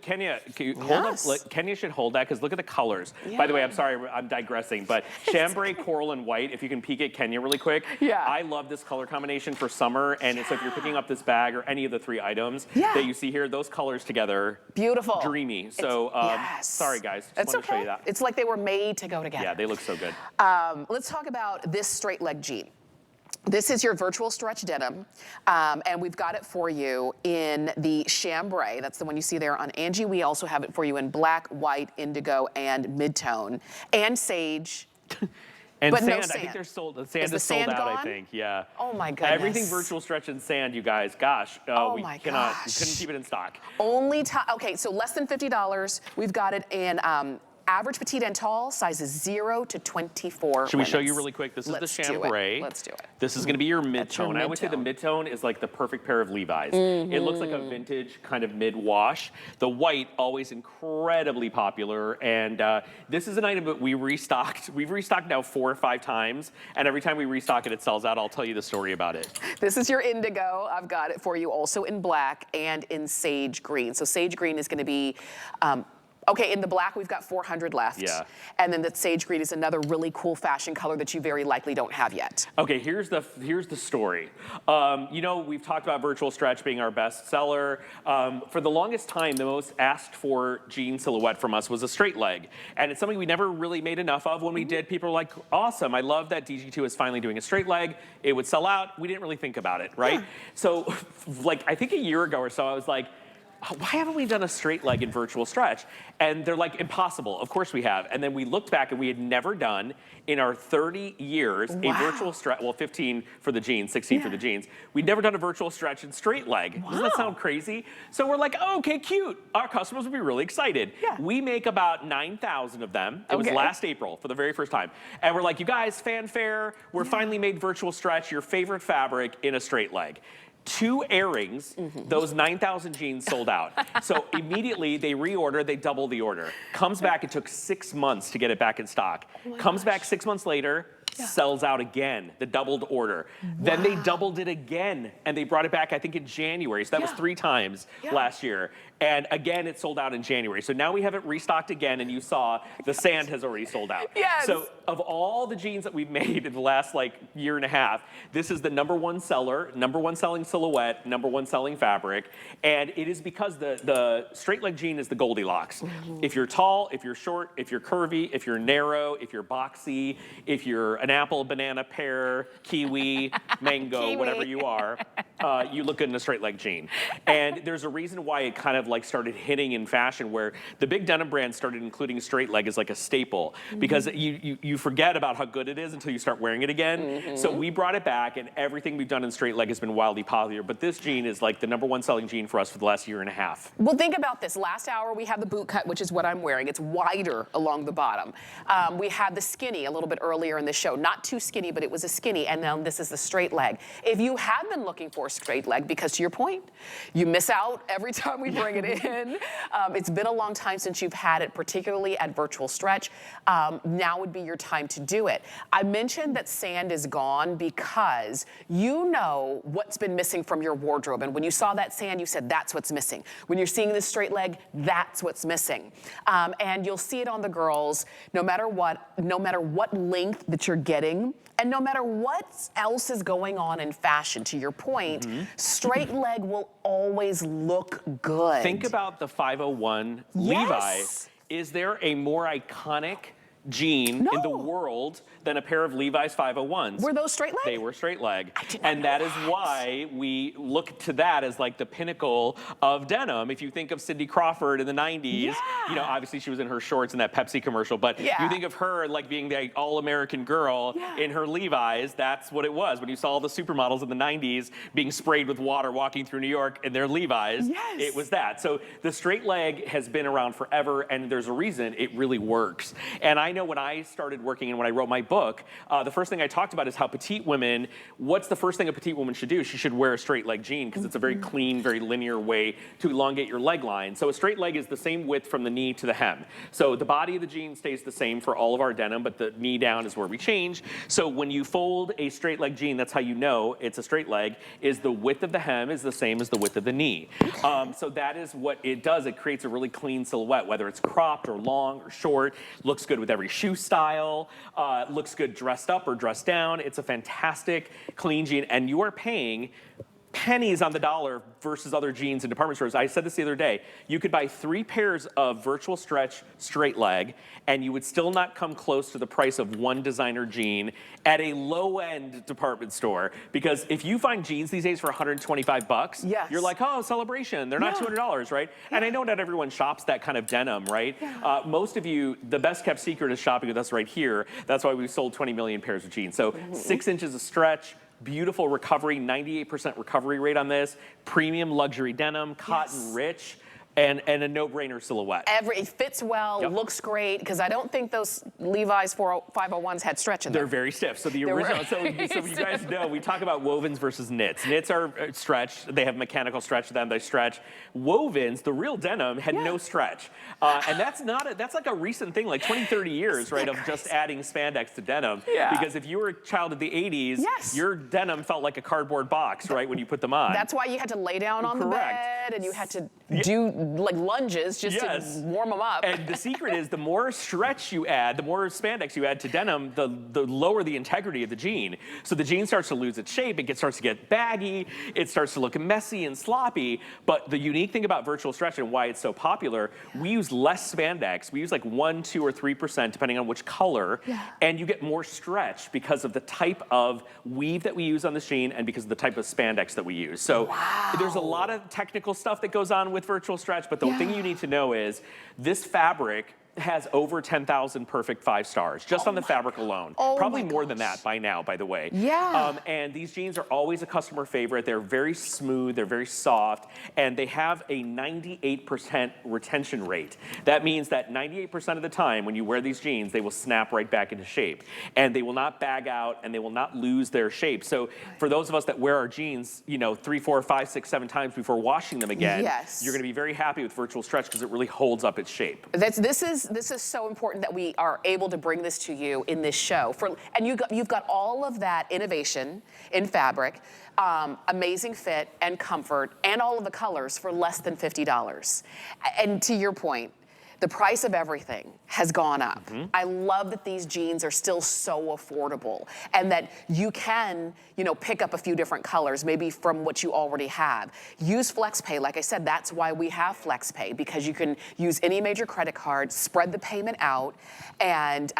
Kenya, hold up. Kenya should hold that because look at the colors. Yeah. By the way, I'm sorry, I'm digressing, but chambray, coral, and white, if you can peek at Kenya really quick. Yeah. I love this color combination for summer, and so if you're picking up this bag or any of the 3 items that you see here, those colors together. Beautiful. Dreamy. So, sorry guys, just wanted to show you that. It's like they were made to go together. Yeah, they look so good. Let's talk about this straight leg jean. This is your virtual stretch denim, and we've got it for you in the chambray. That's the one you see there on Angie. We also have it for you in black, white, indigo, and mid-tone, and sage. And but sand, no sand. I think they're sold. The sand is sold out, I think. Yeah. Oh my goodness. Everything virtual stretch and sand, you guys. Gosh, we couldn't keep it in stock. Only time. Okay, so less than $50. We've got it in average, petite, and tall, sizes 0 to 24. Should we show you really quick? This is the chambray. Let's do it. This is going to be your mid-tone. I would say the mid-tone is like the perfect pair of Levi's. It looks like a vintage kind of mid-wash. The white, always incredibly popular. And this is an item that we restocked. We've restocked now 4 or 5 times. And every time we restock it, it sells out. I'll tell you the story about it. This is your indigo. I've got it for you also in black and in sage green. So sage green is going to be okay, in the black, we've got 400 left. Yeah. And then the sage green is another really cool fashion color that you very likely don't have yet. Okay, here's the story. You know, we've talked about virtual stretch being our best seller. For the longest time, the most asked for jean silhouette from us was a straight leg. And it's something we never really made enough of. When we did, people were like, awesome, I love that DG2 is finally doing a straight leg. It would sell out. We didn't really think about it, right? Yeah. So, like, I think a year ago or so, I was like, why haven't we done a straight leg in virtual stretch? And they're like, impossible. Of course we have. And then we looked back and we had never done in our 30 years a virtual stretch, well, 15 for the jeans, 16 for the jeans. We'd never done a virtual stretch in straight leg. Doesn't that sound crazy? So we're like, oh, okay, cute. Our customers will be really excited. Yeah. We make about 9,000 of them. It was last April for the very first time. And we're like, you guys, fanfare. We're finally made virtual stretch, your favorite fabric, in a straight leg. 2 airings, those 9,000 jeans sold out. So immediately they reorder, they double the order. Comes back, it took 6 months to get it back in stock. Comes back 6 months later, sells out again, the doubled order. Then they doubled it again, and they brought it back, I think, in January. So that was 3 times last year. And again, it sold out in January. So now we have it restocked again, and you saw the sand has already sold out. So of all the jeans that we've made in the last year and a half, this is the #1 seller, #1 selling silhouette, #1 selling fabric. And it is because the straight leg jean is the Goldilocks. If you're tall, if you're short, if you're curvy, if you're narrow, if you're boxy, if you're an apple, banana, pear, kiwi, mango, whatever you are, you look good in a straight leg jean. And there's a reason why it kind of started hitting in fashion, where the big denim brands started including straight leg as like a staple, because you forget about how good it is until you start wearing it again. So we brought it back, and everything we've done in straight leg has been wildly popular. But this jean is like the #1 selling jean for us for the last year and a half. Well, think about this. Last hour we had the boot cut, which is what I'm wearing. It's wider along the bottom. We had the skinny a little bit earlier in the show. Not too skinny, but it was a skinny. And now this is the straight leg. If you have been looking for a straight leg, because to your point, you miss out every time we bring it in. It's been a long time since you've had it, particularly at virtual stretch. Now would be your time to do it. I mentioned that sand is gone because you know what's been missing from your wardrobe. And when you saw that sand, you said, that's what's missing. When you're seeing this straight leg, that's what's missing. And you'll see it on the girls, no matter what length that you're getting, and no matter what else is going on in fashion, to your point, straight leg will always look good. Think about the 501 Levi. Is there a more iconic jean in the world than a pair of Levi's 501s. Were those straight leg? They were straight leg. And that is why we look to that as like the pinnacle of denim. If you think of Cindy Crawford in the 90s, you know, obviously she was in her shorts in that Pepsi commercial, but you think of her like being the all-American girl in her Levi's, that's what it was. When you saw all the supermodels in the 90s being sprayed with water walking through New York in their Levi's, it was that. So the straight leg has been around forever, and there's a reason it really works. And I know when I started working and when I wrote my book, the first thing I talked about is how petite women, what's the first thing a petite woman should do? She should wear a straight leg jean because it's a very clean, very linear way to elongate your leg line. So a straight leg is the same width from the knee to the hem. So the body of the jean stays the same for all of our denim, but the knee down is where we change. So when you fold a straight leg jean, that's how you know it's a straight leg, is the width of the hem is the same as the width of the knee. So that is what it does. It creates a really clean silhouette, whether it's cropped or long or short. Looks good with every shoe style. Looks good dressed up or dressed down. It's a fantastic clean jean, and you are paying pennies on the dollar versus other jeans in department stores. I said this the other day. You could buy 3 pairs of virtual stretch straight leg, and you would still not come close to the price of one designer jean at a low-end department store. Because if you find jeans these days for 125 bucks, yes, you're like, oh, celebration. They're not $200, right? And I know not everyone shops that kind of denim, right? Most of you, the best kept secret is shopping with us right here. That's why we've sold 20 million pairs of jeans. So 6 inches of stretch, beautiful recovery, 98% recovery rate on this, premium luxury denim, cotton rich, and a no-brainer silhouette. It fits well, looks great, because I don't think those Levi's 501s had stretch in them. They're very stiff. So the original, so you guys know, we talk about wovens versus knits. Knits are stretch. They have mechanical stretch to them. They stretch. Wovens, the real denim, had no stretch. And that's like a recent thing, like 20, 30 years, right, of just adding spandex to denim. Because if you were a child of the 80s, your denim felt like a cardboard box, right, when you put them on. That's why you had to lay down on the bed, and you had to do like lunges just to warm them up. And the secret is the more stretch you add, the more spandex you add to denim, the lower the integrity of the jean. So the jean starts to lose its shape, it starts to get baggy, it starts to look messy and sloppy. But the unique thing about virtual stretch and why it's so popular, we use less spandex. We use like 1%, 2%, or 3% depending on which color, and you get more stretch because of the type of weave that we use on the jean and because of the type of spandex that we use. So there's a lot of technical stuff that goes on with virtual stretch, but the thing you need to know is this fabric has over 10,000 perfect 5 stars just on the fabric alone. Probably more than that by now, by the way. And these jeans are always a customer favorite. They're very smooth, they're very soft, and they have a 98% retention rate. That means that 98% of the time when you wear these jeans, they will snap right back into shape. And they will not bag out, and they will not lose their shape. So for those of us that wear our jeans, 3, 4, 5, 6, 7 times before washing them again, you're gonna be very happy with virtual stretch because it really holds up its shape. This is so important that we are able to bring this to you in this show. And you've got all of that innovation in fabric, amazing fit and comfort, and all of the colors for less than $50. And to your point, the price of everything has gone up. I love that these jeans are still so affordable and that you can, pick up a few different colors, maybe from what you already have. Use FlexPay. Like I said, that's why we have FlexPay, because you can use any major credit card, spread the payment out, and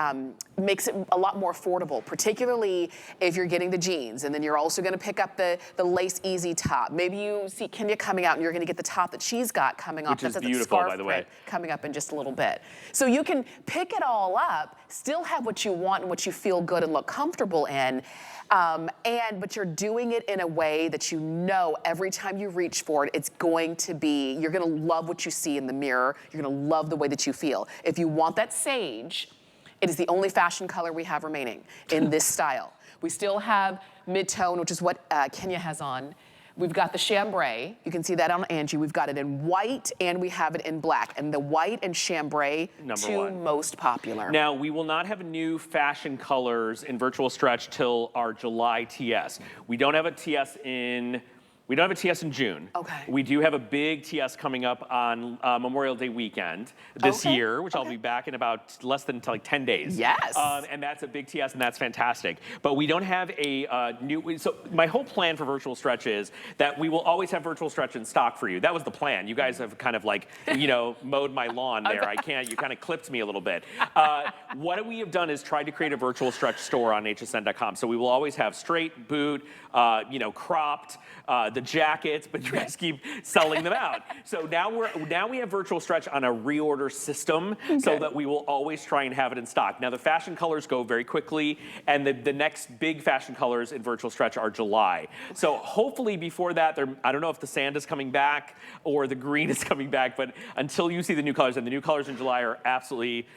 makes it a lot more affordable, particularly if you're getting the jeans and then you're also gonna pick up the lace easy top. Maybe you see Kenya coming out and you're gonna get the top that she's got coming up. Which is beautiful, by the way. Coming up in just a little bit. So you can pick it all up, still have what you want and what you feel good and look comfortable in, but you're doing it in a way that every time you reach for it, it's going to be, you're gonna love what you see in the mirror, you're gonna love the way that you feel. If you want that sage, it is the only fashion color we have remaining in this style. We still have mid-tone, which is what Kenya has on. We've got the chambray. You can see that on Angie. We've got it in white and we have it in black. And the white and chambray, two most popular. Now, we will not have new fashion colors in virtual stretch till our July TS. We don't have a TS in June. We do have a big TS coming up on Memorial Day weekend this year, which I'll be back in about less than 10 days. And that's a big TS, and that's fantastic. But we don't have a so my whole plan for virtual stretch is that we will always have virtual stretch in stock for you. That was the plan. You guys have kind of mowed my lawn there. You kind of clipped me a little bit. What we have done is tried to create a virtual stretch store on hsn.com. So we will always have straight, boot, cropped, the jackets, but you guys keep selling them out. So now we have virtual stretch on a reorder system so that we will always try and have it in stock. Now the fashion colors go very quickly, and the next big fashion colors in virtual stretch are July. So hopefully before that, I don't know if the sand is coming back or the green is coming back, but until you see the new colors, and the new colors in July are absolutely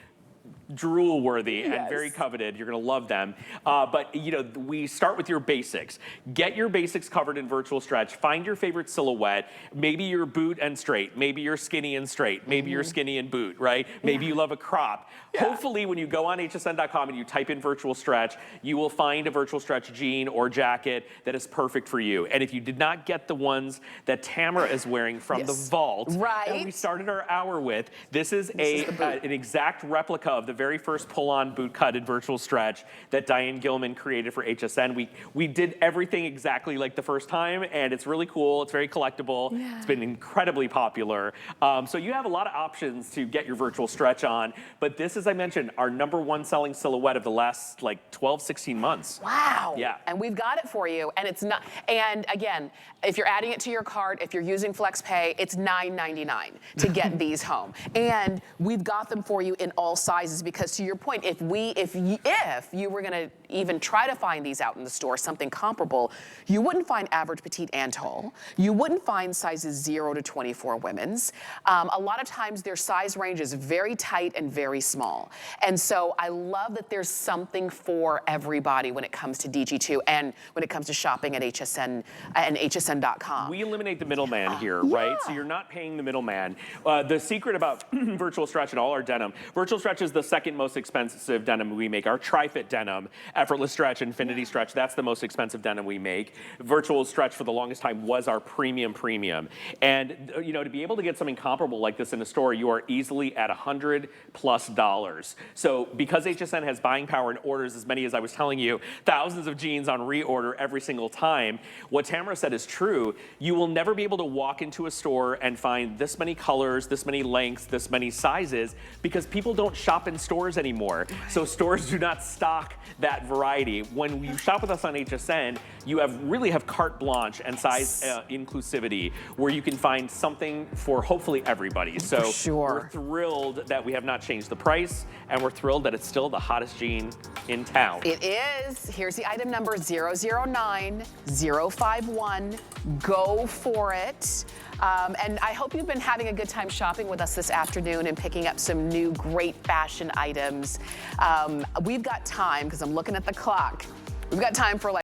drool worthy and Yes. very coveted. You're gonna love them. But you know, we start with your basics. Get your basics covered in virtual stretch. Find your favorite silhouette. Maybe you're boot and straight. Maybe you're skinny and straight. Maybe you're skinny and boot, right? Maybe you love a crop. Hopefully when you go on hsn.com and you type in virtual stretch, you will find a virtual stretch jean or jacket that is perfect for you. And if you did not get the ones that Tamara is wearing from the vault that we started our hour with, this is an exact replica of the very first pull-on boot cut in virtual stretch that Diane Gilman created for HSN. We did everything exactly like the first time, and it's really cool. It's very collectible. It's been incredibly popular. So you have a lot of options to get your virtual stretch on, but this, as I mentioned, our #1 selling silhouette of the last like 12, 16 months. Wow. Yeah. And we've got it for you. And it's not, and again, if you're adding it to your cart, if you're using FlexPay, it's $9.99 to get these home. And we've got them for you in all sizes because, to your point, if you were gonna even try to find these out in the store, something comparable, you wouldn't find average, petite, and tall. You wouldn't find sizes 0 to 24 women's. A lot of times their size range is very tight and very small. And so I love that there's something for everybody when it comes to DG2 and when it comes to shopping at HSN and hsn.com. We eliminate the middleman here, right? So you're not paying the middleman. The secret about virtual stretch and all our denim, virtual stretch is the second most expensive denim we make. Our tri-fit denim, effortless stretch, infinity stretch, that's the most expensive denim we make. Virtual stretch for the longest time was our premium. And you know, to be able to get something comparable like this in a store, you are easily at $100+. So because HSN has buying power and orders as many as I was telling you, thousands of jeans on reorder every single time, what Tamara said is true. You will never be able to walk into a store and find this many colors, this many lengths, this many sizes, because people don't shop in stores anymore. So stores do not stock that variety. When you shop with us on HSN, you really have carte blanche and size inclusivity, where you can find something for hopefully everybody. So we're thrilled that we have not changed the price, and we're thrilled that it's still the hottest jean in town. It is. Here's the item number 009051. Go for it. And I hope you've been having a good time shopping with us this afternoon and picking up some new great fashion items. We've got time, because I'm looking at the clock. We've got time for like